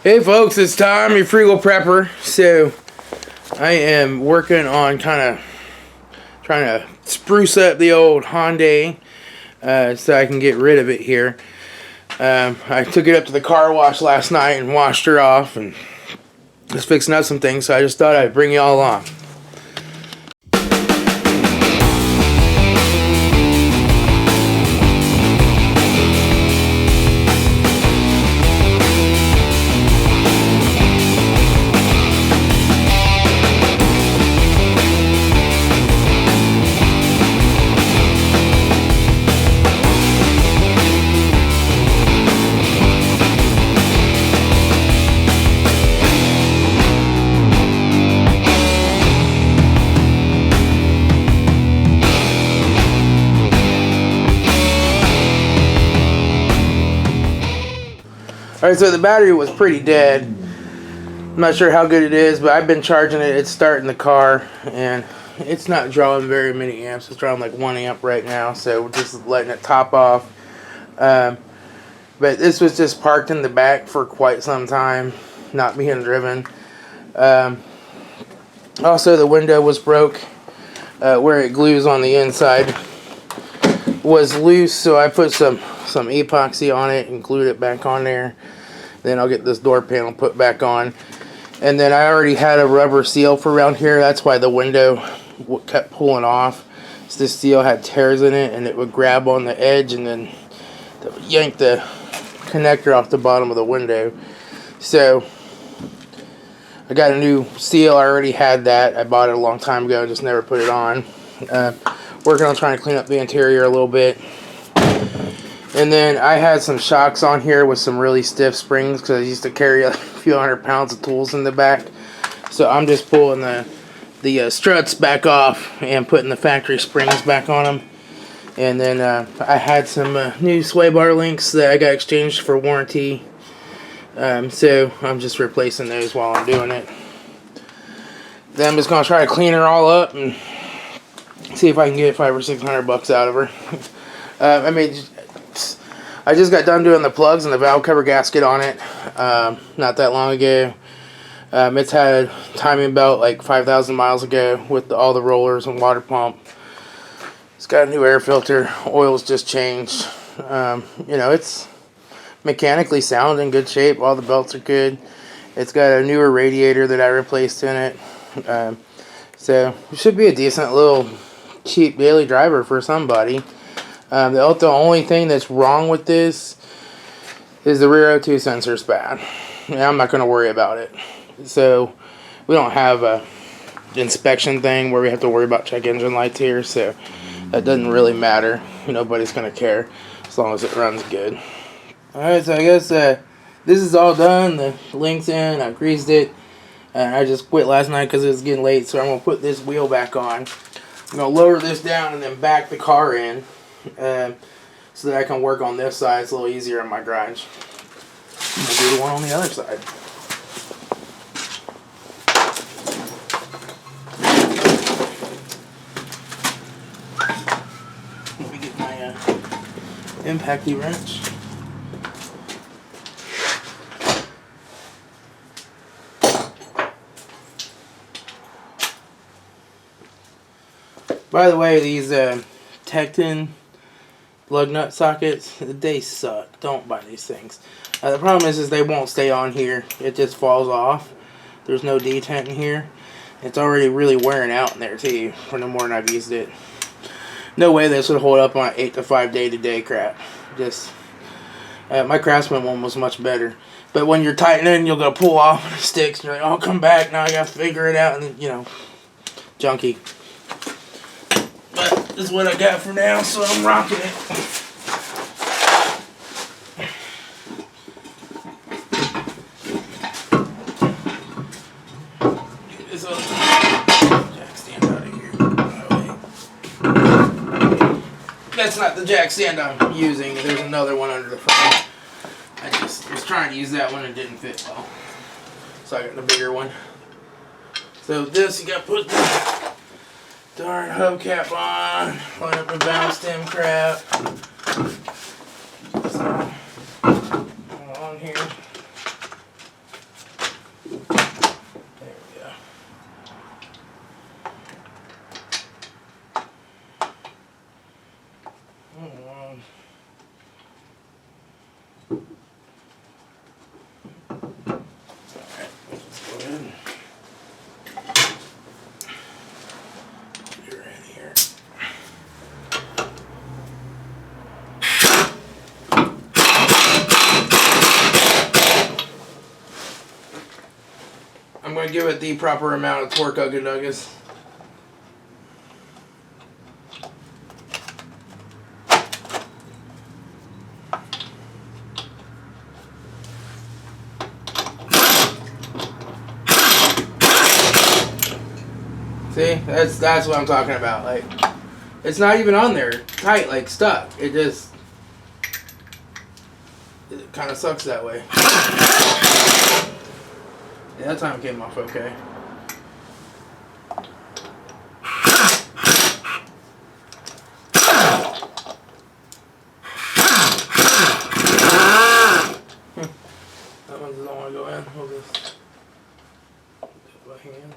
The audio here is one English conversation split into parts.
Hey folks, it's Tom, your frugal prepper. So I am working on kind of trying to spruce up the old Hyundai so I can get rid of it here. I took it up to the car wash last night and washed her off and was fixing up some things, so I just thought I'd bring you all along. Alright, so the battery was pretty dead. I'm not sure how good it is, but I've been charging it. It's starting the car, and it's not drawing very many amps. It's drawing like 1 amp right now, so we're just letting it top off. But this was just parked in the back for quite some time, not being driven. Also, the window was broke where it glues on the inside. Was loose, so I put some epoxy on it and glued it back on there. Then I'll get this door panel put back on, and then I already had a rubber seal for around here. That's why the window kept pulling off. So this seal had tears in it, and it would grab on the edge and then yank the connector off the bottom of the window. So I got a new seal. I already had that. I bought it a long time ago, just never put it on. Working on trying to clean up the interior a little bit. And then I had some shocks on here with some really stiff springs because I used to carry a few hundred pounds of tools in the back. So I'm just pulling the struts back off and putting the factory springs back on them. And then I had some new sway bar links that I got exchanged for warranty. So I'm just replacing those while I'm doing it. Then I'm just going to try to clean her all up and see if I can get $500 or $600 out of her. I just got done doing the plugs and the valve cover gasket on it not that long ago. It's had a timing belt like 5,000 miles ago with all the rollers and water pump. It's got a new air filter. Oil's just changed. It's mechanically sound, in good shape. All the belts are good. It's got a newer radiator that I replaced in it. So it should be a decent little cheap daily driver for somebody. The only thing that's wrong with this is the rear O2 sensor's bad. I'm not going to worry about it. So we don't have a inspection thing where we have to worry about check engine lights here, so that doesn't really matter. Nobody's going to care as long as it runs good. Alright, so I guess this is all done. The link's in. I greased it. I just quit last night because it was getting late, so I'm going to put this wheel back on. I'm going to lower this down and then back the car in. So that I can work on this side. It's a little easier in my garage. I'm going to do the one on the other side. Let me get my impacty wrench. By the way, these Tecton lug nut sockets, they suck. Don't buy these things. The problem is they won't stay on here. It just falls off. There's no detent in here. It's already really wearing out in there too for no more than I've used it. No way this would hold up on 8 to 5 day-to-day crap. Just my Craftsman one was much better. But when you're tightening, you'll go pull off and it sticks. You're like, oh, come back. Now I gotta figure it out. And then, junky. But this is what I got for now, so I'm rocking it. Get this other jack stand out of here. Oh, that's not the jack stand I'm using. There's another one under the front. I just was trying to use that one and it didn't fit well. So I got the bigger one. So this, you got to put the darn hubcap on, line up the valve stem crap. So, on here. I'm going to give it the proper amount of torque Ugga Duggas. See, that's what I'm talking about. Like, it's not even on there tight, like stuck. It kind of sucks that way. Yeah, that time it came off okay. That one doesn't want to go in. We'll just do it by hand.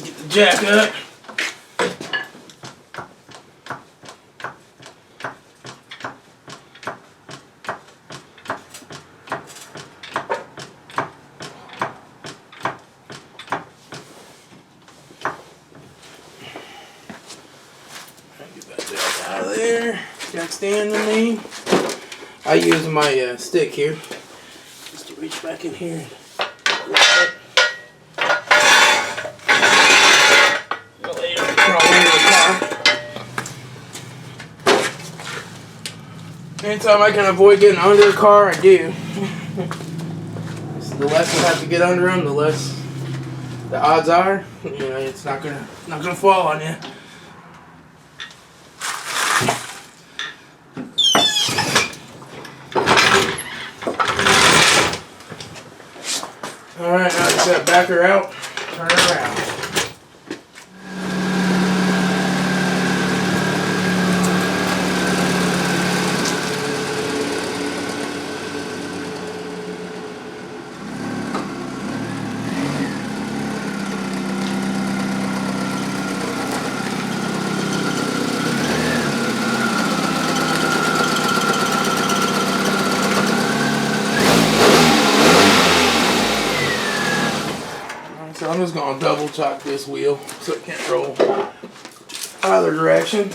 Get the jack up. Get that jack out of there. Jack stand in me. I use my stick here just to reach back in here. Anytime I can avoid getting under the car, I do. The less I have to get under them, the less the odds are, you know, it's not gonna fall on you. All right, now I just gotta back her out, turn her around. So I'm just going to double chock this wheel so it can't roll either direction.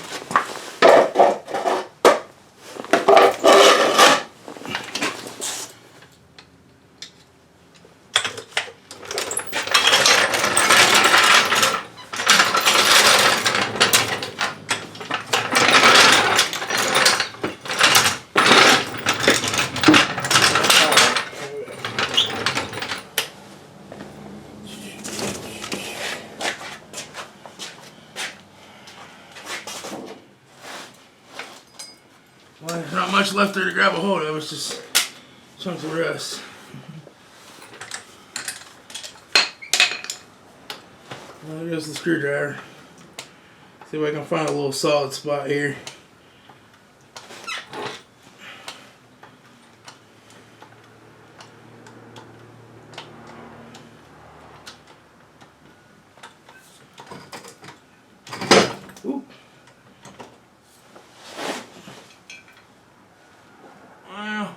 Well, there's not much left there to grab a hold of. It's just chunks of rust. Well, there goes the screwdriver. See if I can find a little solid spot here. Ooh. Well,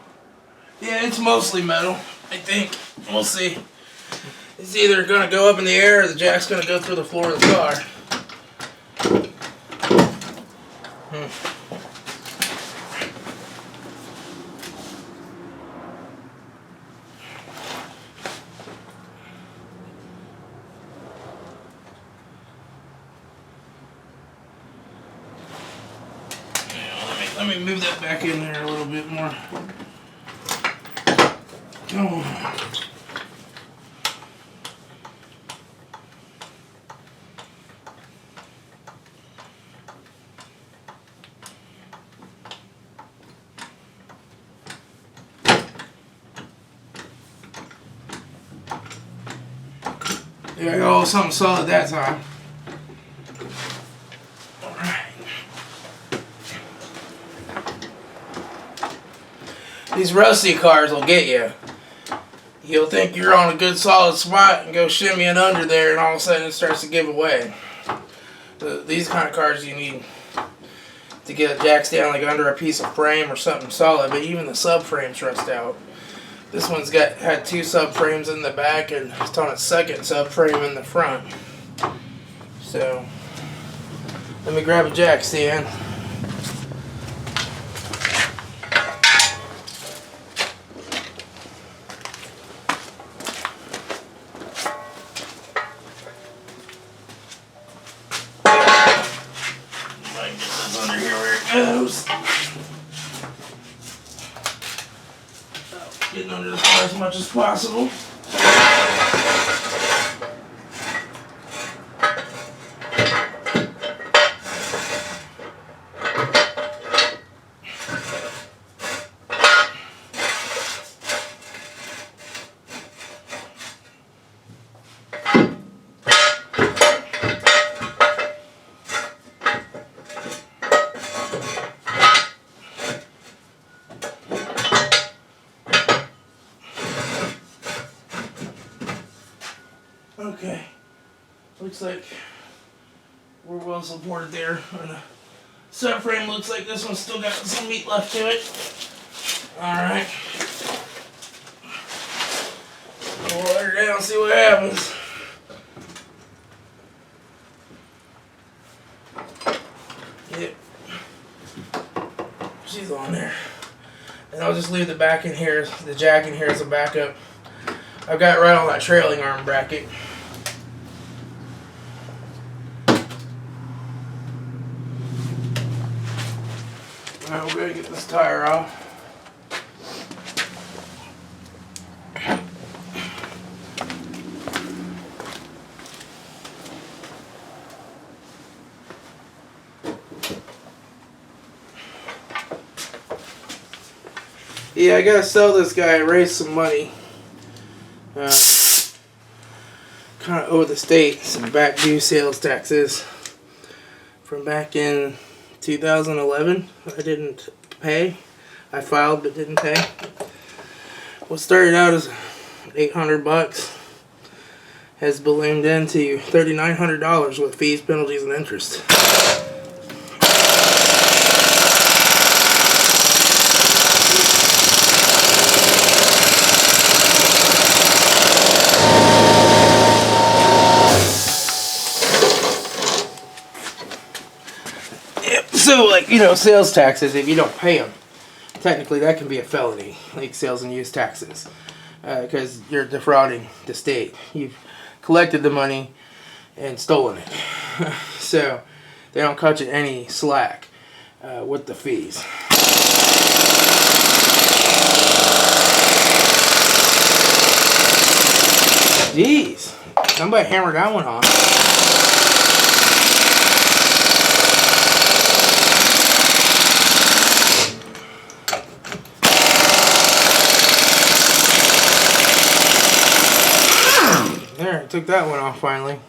yeah, it's mostly metal, I think. We'll see. It's either going to go up in the air or the jack's going to go through the floor of the car. Let me move that back in there a little bit more. Come on. There I go, something solid that time. Alright. These rusty cars will get you. You'll think you're on a good solid spot and go shimmying under there, and all of a sudden it starts to give away. These kind of cars you need to get jacks down like under a piece of frame or something solid, but even the subframes rust out. This one's had 2 subframes in the back and it's on its 2nd subframe in the front. So let me grab a jack stand. Getting under the car as much as possible. Okay, looks like we're well supported there. And the subframe looks like this one's still got some meat left to it. Alright. We'll let her down and see what happens. Yep. She's on there. And I'll just leave the back in here, the jack in here as a backup. I've got it right on that trailing arm bracket. Alright, we're going to get this tire off. Yeah, I gotta sell this guy and raise some money. Kind of owe the state some back due sales taxes from back in 2011. I didn't pay. I filed but didn't pay. What started out as $800 has ballooned into $3,900 with fees, penalties, and interest. So, like, you know, sales taxes, if you don't pay them, technically that can be a felony, like sales and use taxes, because you're defrauding the state. You've collected the money and stolen it. So, they don't cut you any slack with the fees. Jeez, somebody hammered that one on. There, I took that one off finally.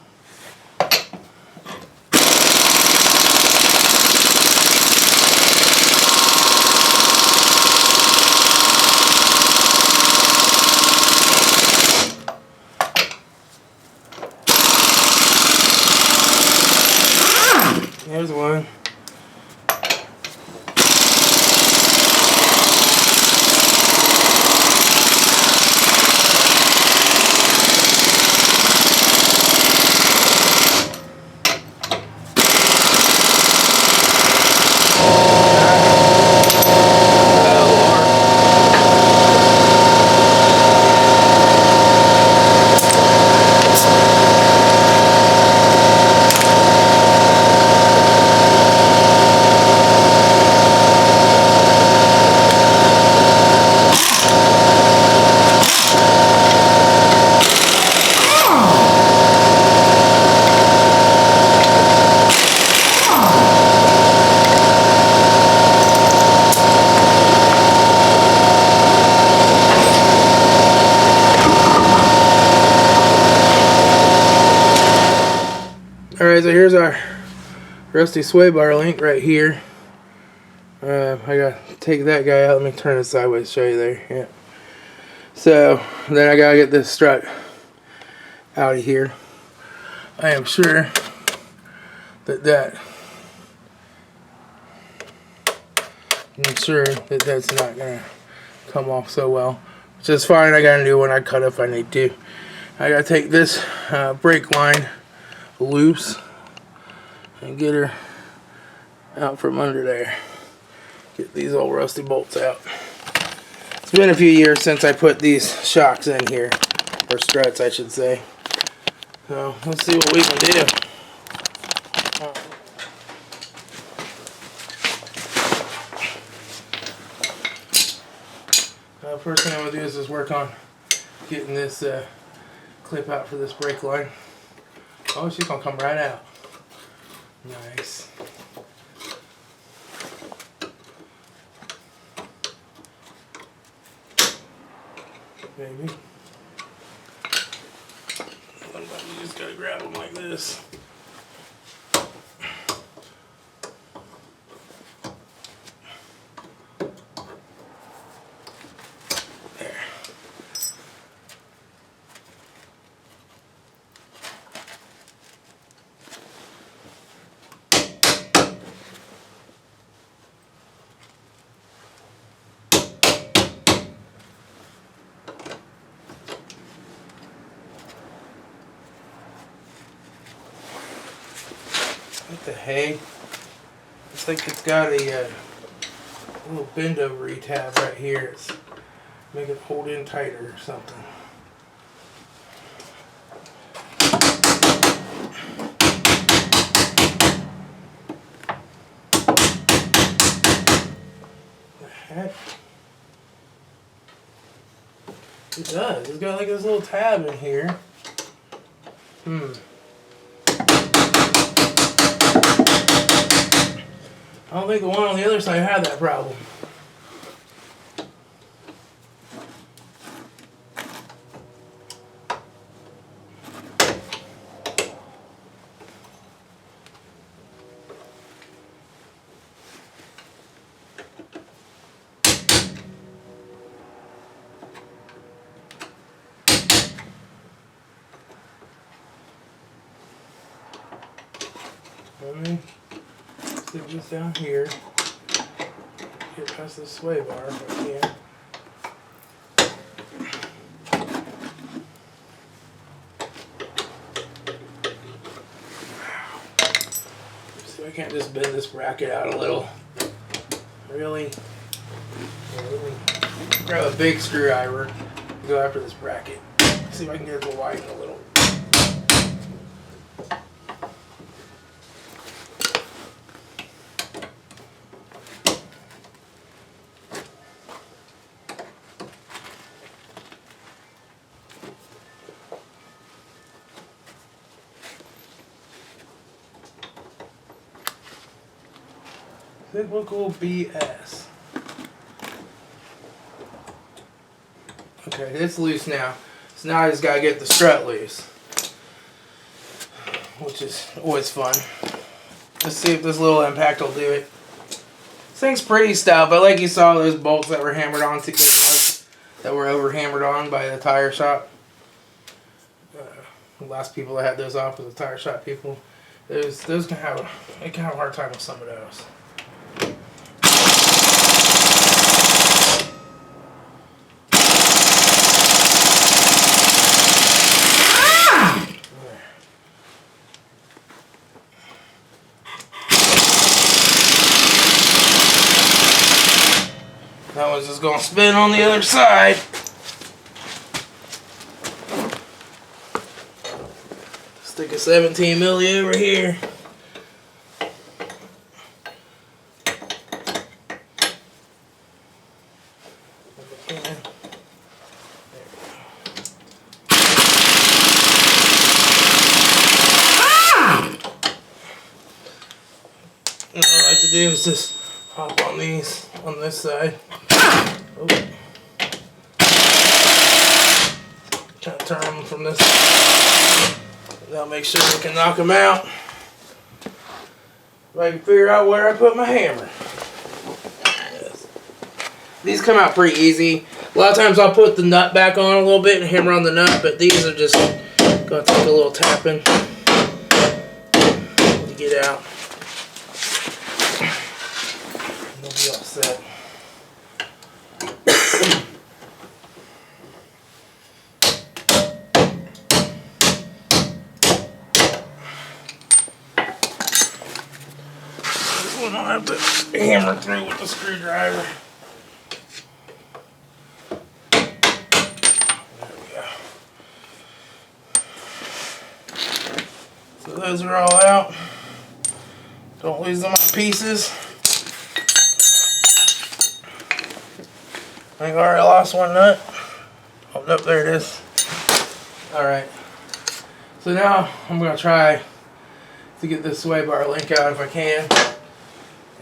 There's one. Alright, so here's our rusty sway bar link right here. I gotta take that guy out. Let me turn it sideways, show you there. Yeah. So then I gotta get this strut out of here. I am sure that's not gonna come off so well, which is fine. I got a new one. I cut if I need to. I gotta take this brake line loose and get her out from under there. Get these old rusty bolts out. It's been a few years since I put these shocks in here, or struts I should say. So let's see what we can do. First thing I'm going to do is just work on getting this clip out for this brake line. Oh, she's going to come right out. Nice. Maybe. You just got to grab them like this. What the hey? Looks like it's got a little bend over tab right here. It's make it hold in tighter or something. The heck? It does. It's got like this little tab in here. I don't think the one on the other side had that problem. Let me stick this down here. Get past this sway bar if I can. See if I can't just bend this bracket out a little. Really? Yeah, let me grab a big screwdriver and go after this bracket. See if I can get it to widen a little. Typical BS. Okay, it's loose now. So now I just gotta get the strut loose, which is always fun. Let's see if this little impact will do it. This thing's pretty stout, but like you saw, those bolts that were hammered on, that were over hammered on by the tire shop. The last people that had those off was the tire shop people. Those can have a hard time with some of those. That one's just going to spin on the other side. Stick a 17 milli over here. What I like to do is just hop on these on this side. Oh. Try to turn them from this side. That'll make sure we can knock them out. If I can figure out where I put my hammer. These come out pretty easy. A lot of times I'll put the nut back on a little bit and hammer on the nut, but these are just going to take a little tapping to get out. And they'll be all set. This one I'll have to hammer through with the screwdriver. So those are all out. Don't lose them on pieces. I think I already lost one nut. Oh, nope, there it is. Alright. So now I'm going to try to get this sway bar link out if I can.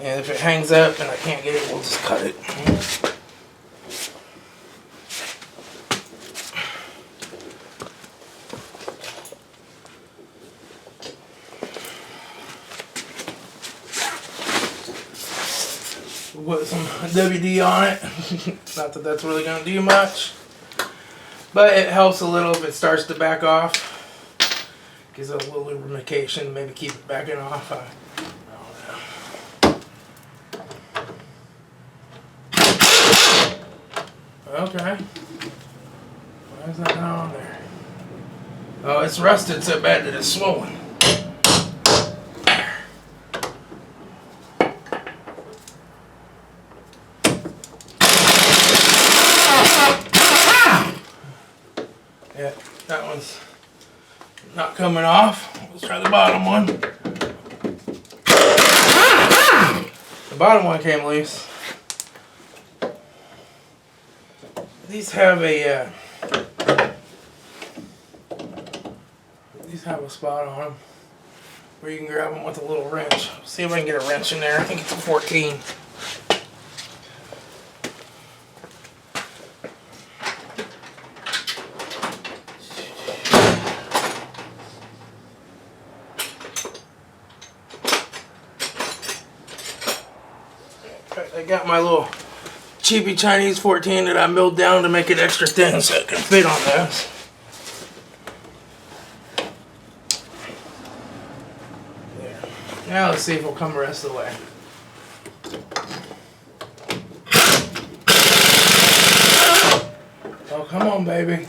And if it hangs up and I can't get it, we'll just cut it. We'll put some WD on it. Not that that's really going to do much, but it helps a little if it starts to back off. Gives it a little lubrication, maybe keep it backing off. I don't know. Okay. Why is that not on there? Oh, it's rusted so bad that it's swollen. Yeah, that one's not coming off. Let's try the bottom one. The bottom one came loose. These have a spot on them where you can grab them with a little wrench. See if I can get a wrench in there. I think it's a 14. I got my little cheapy Chinese 14 that I milled down to make it extra thin so it can fit on those. There. Now let's see if it'll come the rest of the way. Oh, come on, baby.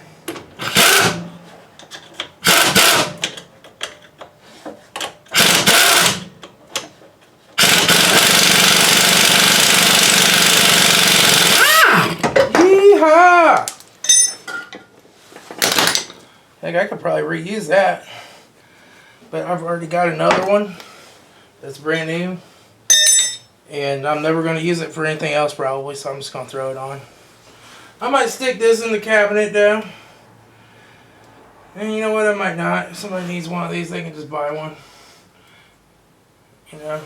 I think I could probably reuse that, but I've already got another one that's brand new, and I'm never going to use it for anything else probably, so I'm just going to throw it on. I might stick this in the cabinet though, and you know what, I might not. If somebody needs one of these, they can just buy one. You know,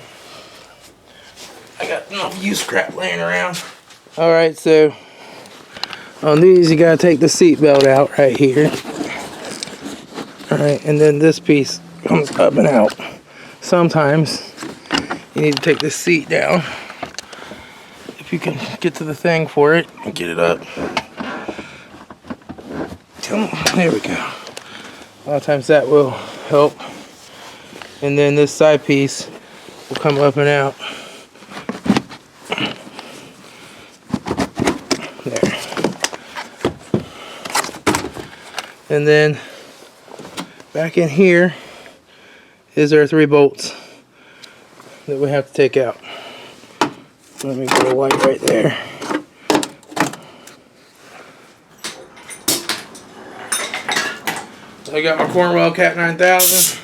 I got enough used crap laying around. Alright, so on these you got to take the seat belt out right here. Alright, and then this piece comes up and out. Sometimes you need to take this seat down. If you can get to the thing for it and get it up. Come on, there we go. A lot of times that will help. And then this side piece will come up and out. There. And then back in here is our 3 bolts that we have to take out. Let me put a light right there. I got my Cornwell Cat 9000,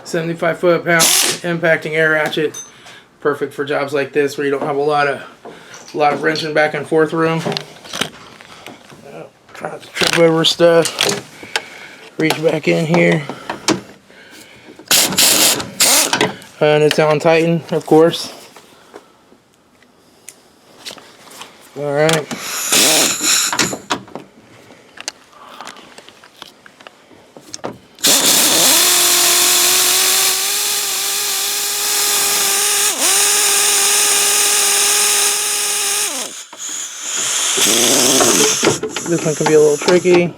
75 foot-pound impacting air ratchet. Perfect for jobs like this where you don't have a lot of wrenching back and forth room. Try not to trip over stuff. Reach back in here. And it's on Titan, of course. Alright. This one can be a little tricky.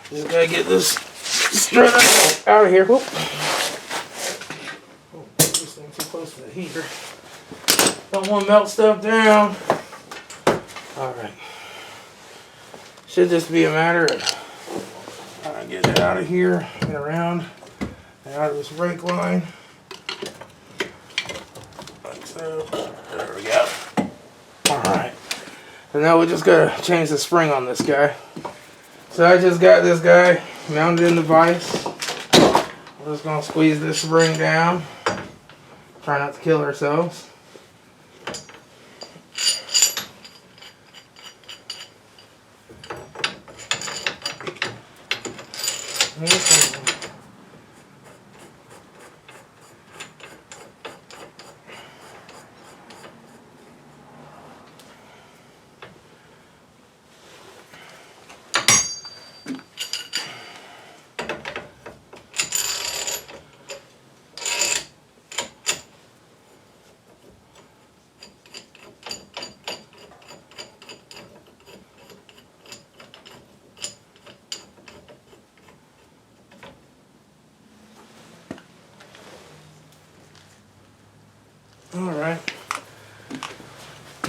Just gotta get this strut out of here. Whoop. Oh, this thing's too close to the heater. Don't want to melt stuff down. Alright. Should just be a matter of get it out of here and around and out of this brake line. Like so. There we go. Alright. So now we just gotta change the spring on this guy. So I just got this guy mounted in the vise. We're just going to squeeze this spring down. Try not to kill ourselves. Alright.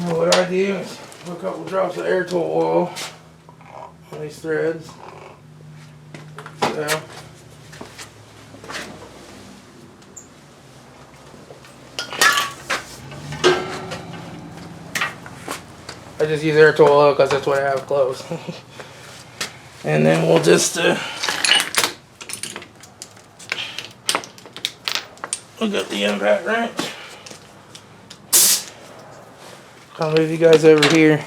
Now what I do is put a couple drops of air tool oil on these threads. So I just use air tool oil because that's what I have close. And then we'll just look at the impact wrench. I'll move you guys over here.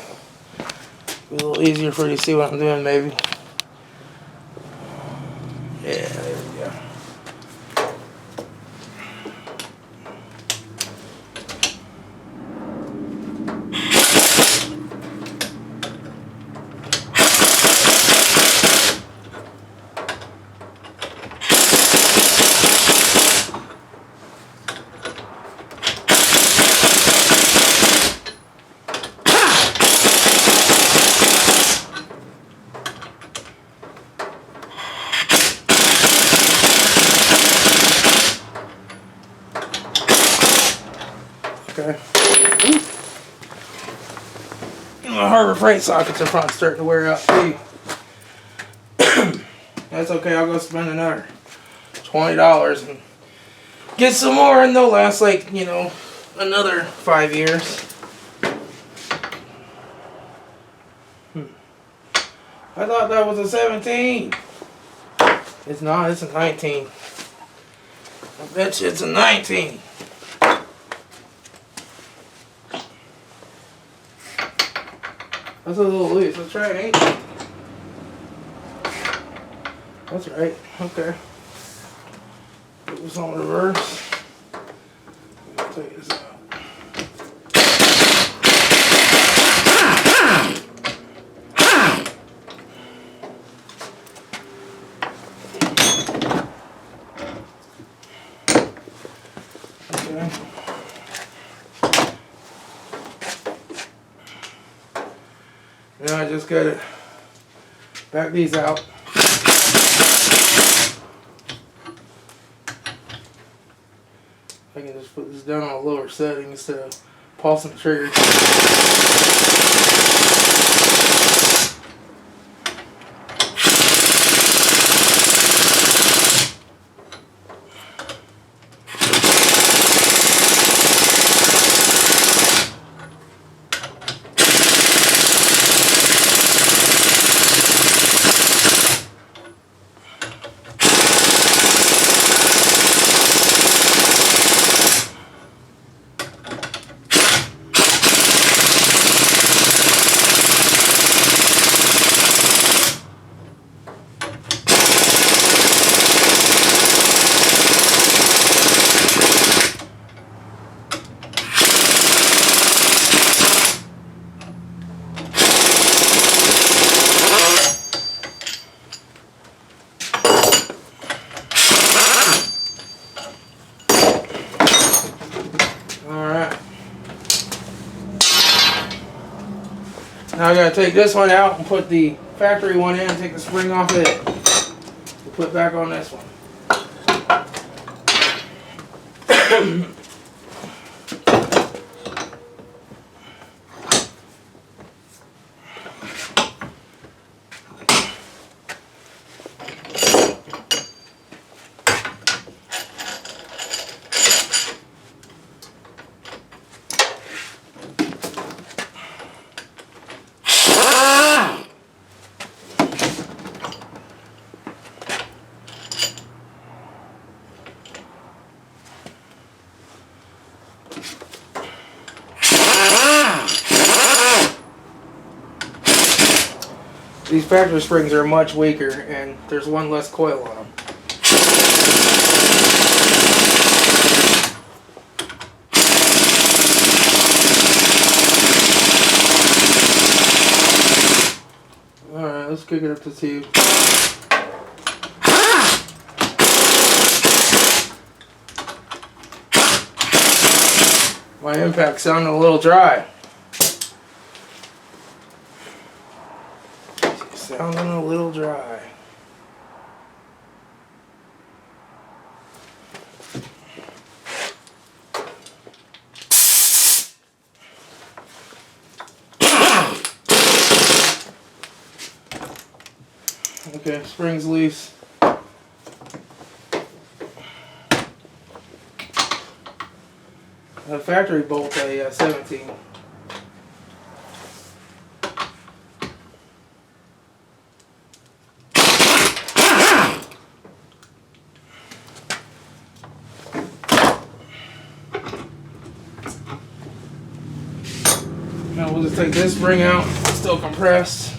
Be a little easier for you to see what I'm doing, maybe. Yeah, there we go. Okay. My Harbor Freight sockets in front starting to wear out too. That's okay, I'll go spend another $20 and get some more, and they'll last like, you know, another 5 years. I thought that was a 17. It's not, it's a 19. I bet you it's a 19. That's a little loose. Let's try an 18. That's right. Okay. Put this on reverse. Take this out. Okay. Now I just gotta back these out. I can just put this down on a lower setting instead of pulsing the trigger. Alright. Now I gotta take this one out and put the factory one in and take the spring off of it. We'll put back on this one. These factory springs are much weaker, and there's one less coil on them. Alright, let's kick it up to 2. My impact sounded a little dry. Sounding a little dry. Okay, spring's loose. The factory bolt a 17. Now we'll just take this spring out. It's still compressed.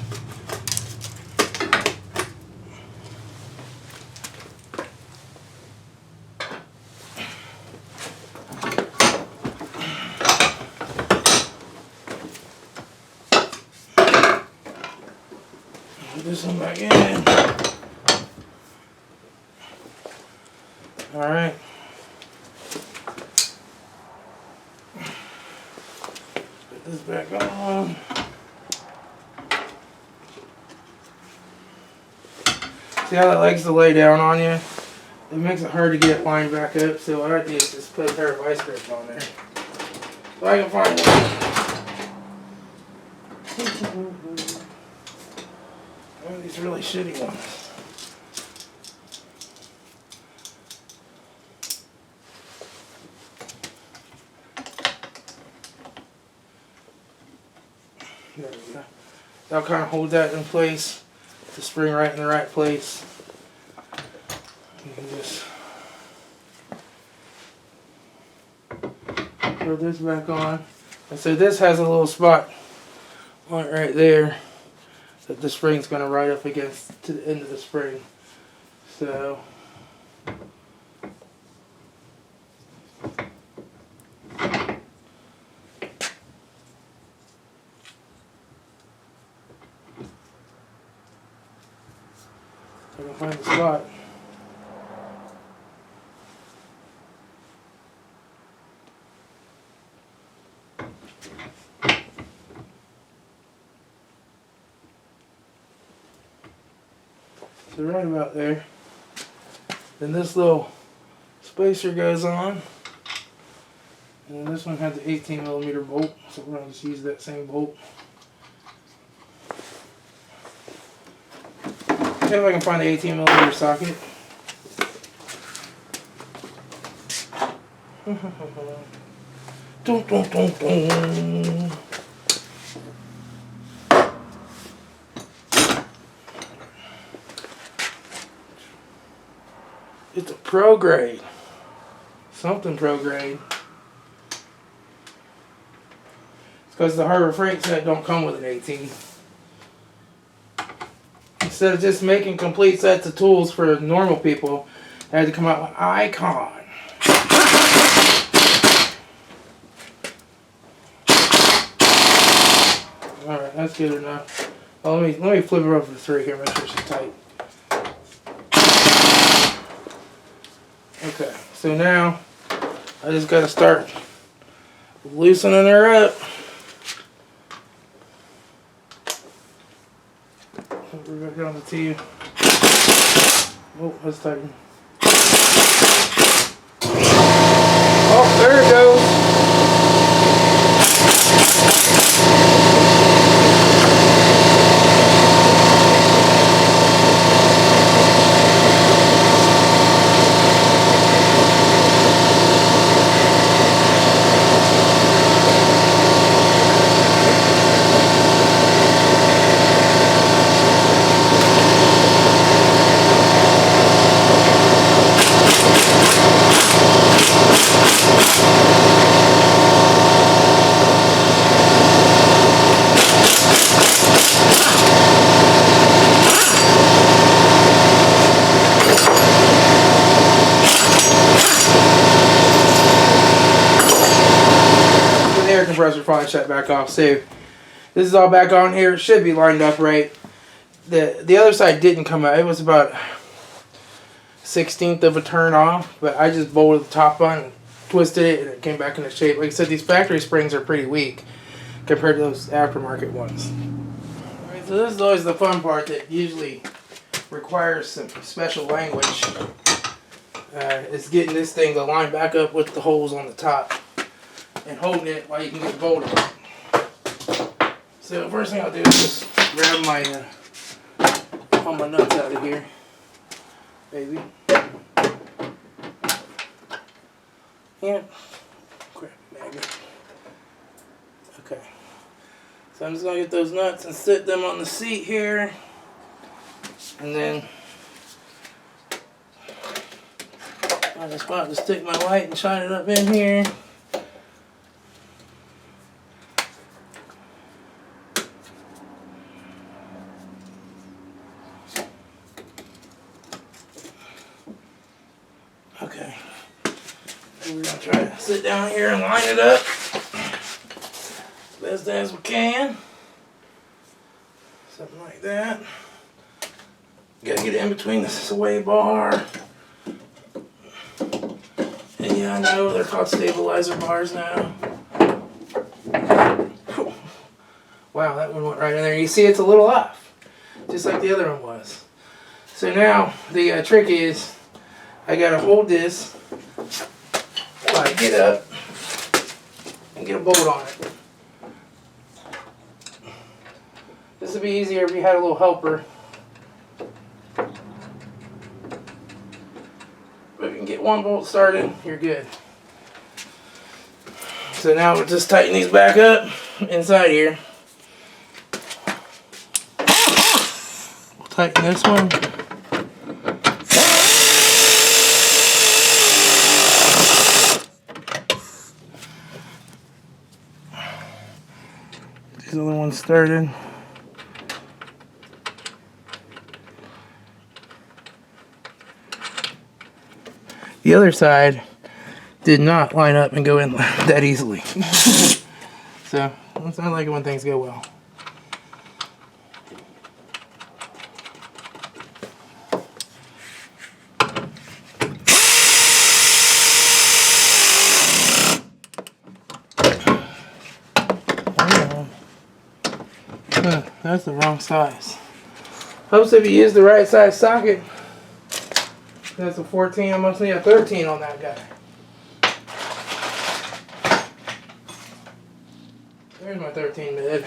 Put this one back in. All right. Put this back on. See how that likes to lay down on you? It makes it hard to get it lined back up, so what I do is just put a pair of vice grips on there. So I can find one. One of these really shitty ones. There we go. That'll kind of hold that in place. The spring right in the right place. You can just throw this back on. And so this has a little spot on it right there that the spring's going to ride up against to the end of the spring. So I can find the spot. So right about there. Then this little spacer goes on. And then this one has the 18mm bolt, so we're going to just use that same bolt. See if I can find the 18mm socket. Dun, dun, dun, dun. It's a pro grade. Something pro grade. It's because the Harbor Freight set don't come with an 18. Instead of just making complete sets of tools for normal people, I had to come out with Icon. Alright, that's good enough. Well, let me flip it over to 3 here, make sure she's tight. Okay, so now I just gotta start loosening her up. We're back down to 2. Oh, let's tighten. Oh, there it goes. Compressor finally shut back off. So this is all back on here. It should be lined up right. The other side didn't come out. It was about 1/16 of a turn off, but I just bolted the top on and twisted it and it came back into shape. Like I said, these factory springs are pretty weak compared to those aftermarket ones. Alright, so this is always the fun part that usually requires some special language. It's getting this thing to line back up with the holes on the top and holding it while you can get bolted. So the first thing I'll do is just grab my all my nuts out of here, baby. And grab the magnet. Okay. So I'm just gonna get those nuts and sit them on the seat here, and then find a spot to stick my light and shine it up in here. Okay, and we're going to try to sit down here and line it up as best as we can. Something like that. Gotta get it in between the sway bar. And yeah, I know they're called stabilizer bars now. Wow, that one went right in there. You see it's a little off, just like the other one was. So now the trick is, I gotta hold this while I get up and get a bolt on it. This would be easier if you had a little helper. But if you can get one bolt started, you're good. So now we'll just tighten these back up inside here. We'll tighten this one. These other ones started. The other side did not line up and go in that easily. So, it's not like it when things go well. That's the wrong size. Hopes if you use the right size socket. That's a 14, I must need a 13 on that guy. There's my 13 mid.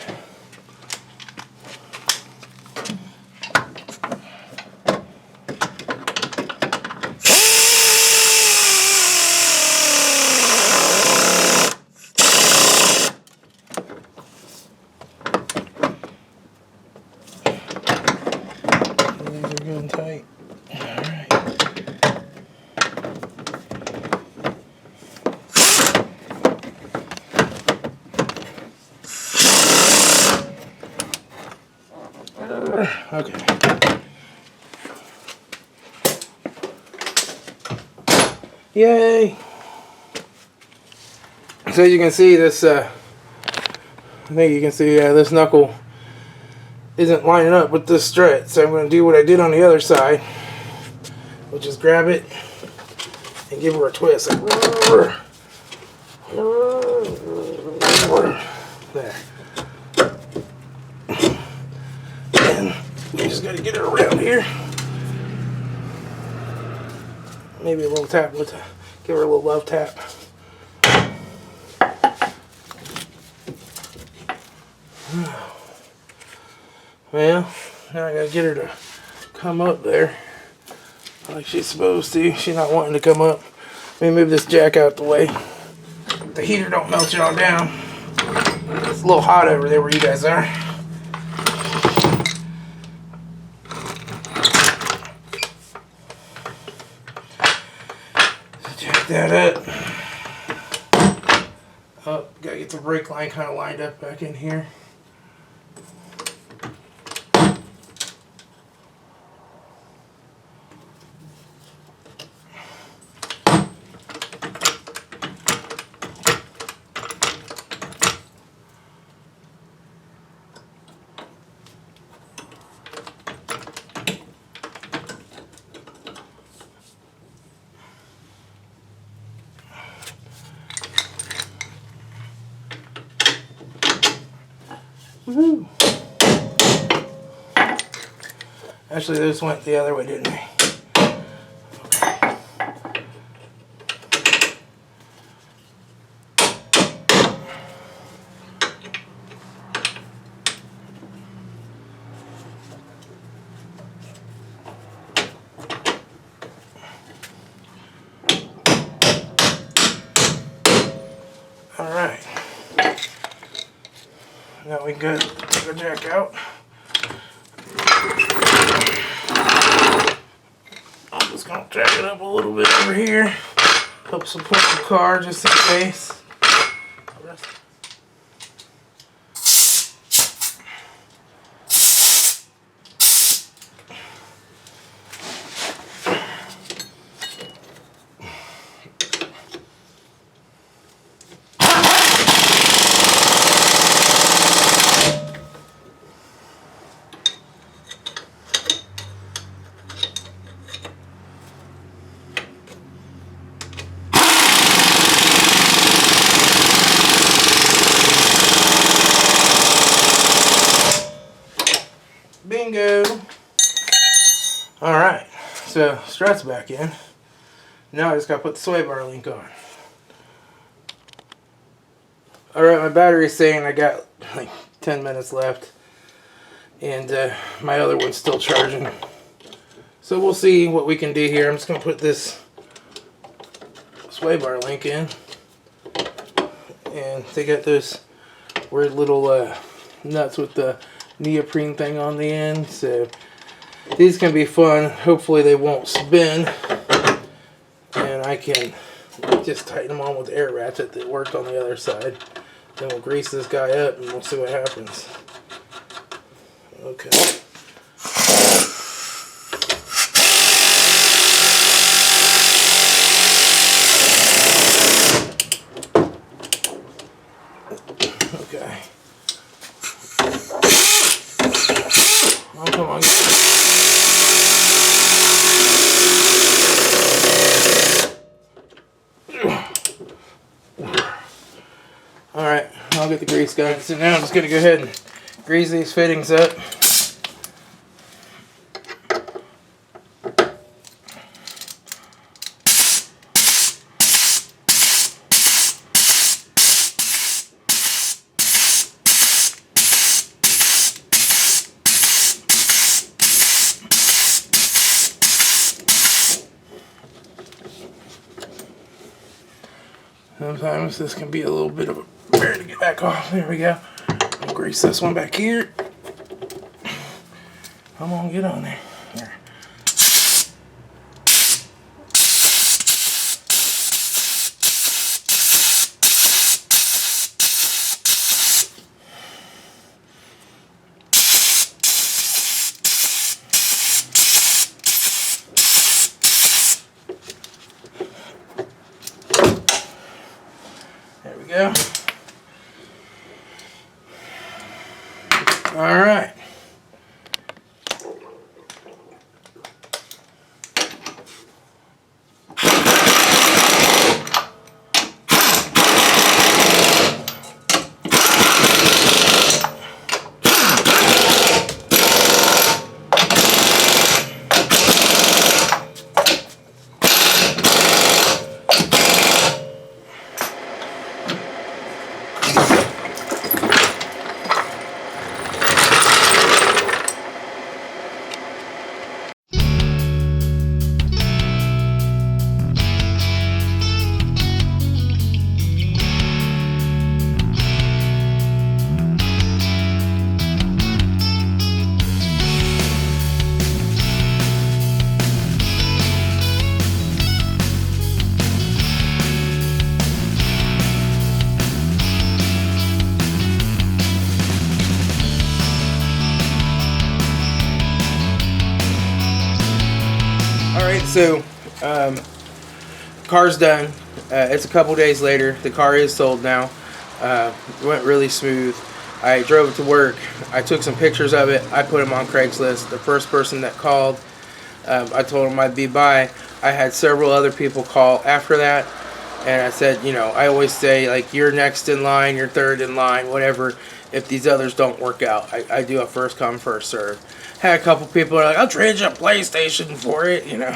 These are good and tight. Alright. Okay. Yay! So you can see this, I think you can see this knuckle isn't lining up with this strut. So I'm going to do what I did on the other side, which is grab it and give her a twist. Like, There. And we just gotta get her around here. Maybe a little tap with, give her a little love tap. Well, now I gotta get her to come up there like she's supposed to. She's not wanting to come up. Let me move this jack out the way. The heater don't melt it all down. It's a little hot over there where you guys are. Jack that up. Oh, gotta get the brake line kind of lined up back in here. Woohoo! Actually, those went the other way, didn't they? Okay. All right. Now we can take the jack out. I'm just gonna jack it up a little bit over here. Help support the car just in case. Bingo! Alright, so Strut's back in. Now I just gotta put the sway bar link on. Alright, my battery's saying I got like 10 minutes left. And my other one's still charging. So we'll see what we can do here. I'm just gonna put this sway bar link in. And they got those weird little nuts with the neoprene thing on the end, so these can be fun. Hopefully they won't spin, and I can just tighten them on with the air ratchet that worked on the other side. Then we'll grease this guy up and we'll see what happens. Okay. Okay. Oh, come on. Alright, I'll get the grease gun. So now I'm just going to go ahead and grease these fittings up. Sometimes this can be a little bit of a bear to get back off. There we go. I'll grease this one back here. Come on, get on there. Here. There we go. All right. So, car's done. It's a couple days later. The car is sold now. Went really smooth. I drove it to work. I took some pictures of it. I put them on Craigslist. The first person that called, I told them I'd be by. I had several other people call after that. And I said, you know, I always say, like, you're next in line, you're third in line, whatever. If these others don't work out, I do a first come, first serve. Had a couple people like, I'll trade you a PlayStation for it, you know.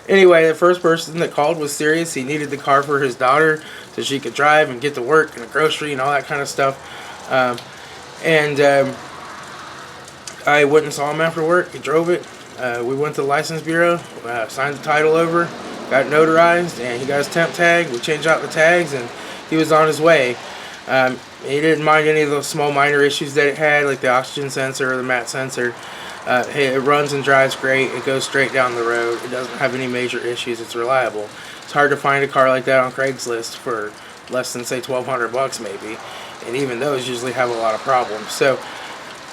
Anyway, the first person that called was serious. He needed the car for his daughter so she could drive and get to work and the grocery and all that kind of stuff. I went and saw him after work. He drove it. We went to the license bureau, signed the title over, got it notarized, and he got his temp tag. We changed out the tags, and he was on his way. He didn't mind any of those small minor issues that it had, like the oxygen sensor or the mat sensor. It runs and drives great. It goes straight down the road. It doesn't have any major issues. It's reliable. It's hard to find a car like that on Craigslist for less than, say, $1,200 maybe. And even those usually have a lot of problems. So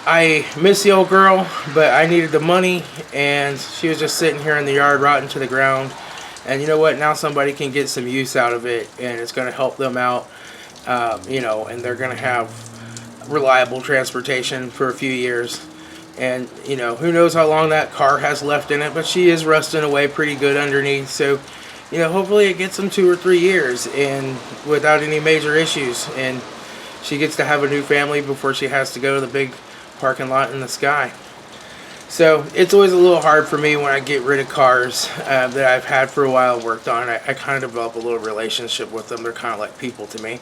I miss the old girl, but I needed the money, and she was just sitting here in the yard rotting to the ground. And you know what? Now somebody can get some use out of it, and it's going to help them out, you know, and they're going to have reliable transportation for a few years. And, you know, who knows how long that car has left in it, but she is rusting away pretty good underneath. So, you know, hopefully it gets them 2 or 3 years and without any major issues. And she gets to have a new family before she has to go to the big parking lot in the sky. So it's always a little hard for me when I get rid of cars that I've had for a while, worked on. I kind of develop a little relationship with them. They're kind of like people to me.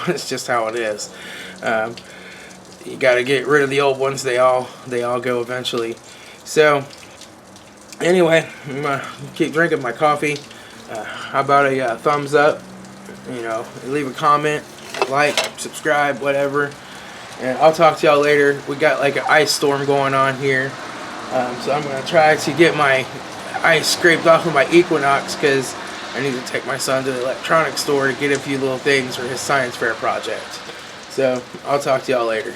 It's just how it is. You got to get rid of the old ones. They all go eventually. So anyway, I'm gonna keep drinking my coffee. How about a thumbs up? You know, leave a comment, like, subscribe, whatever. And I'll talk to y'all later. We got like an ice storm going on here, so I'm gonna try to get my ice scraped off of my Equinox because I need to take my son to the electronics store to get a few little things for his science fair project. So I'll talk to y'all later.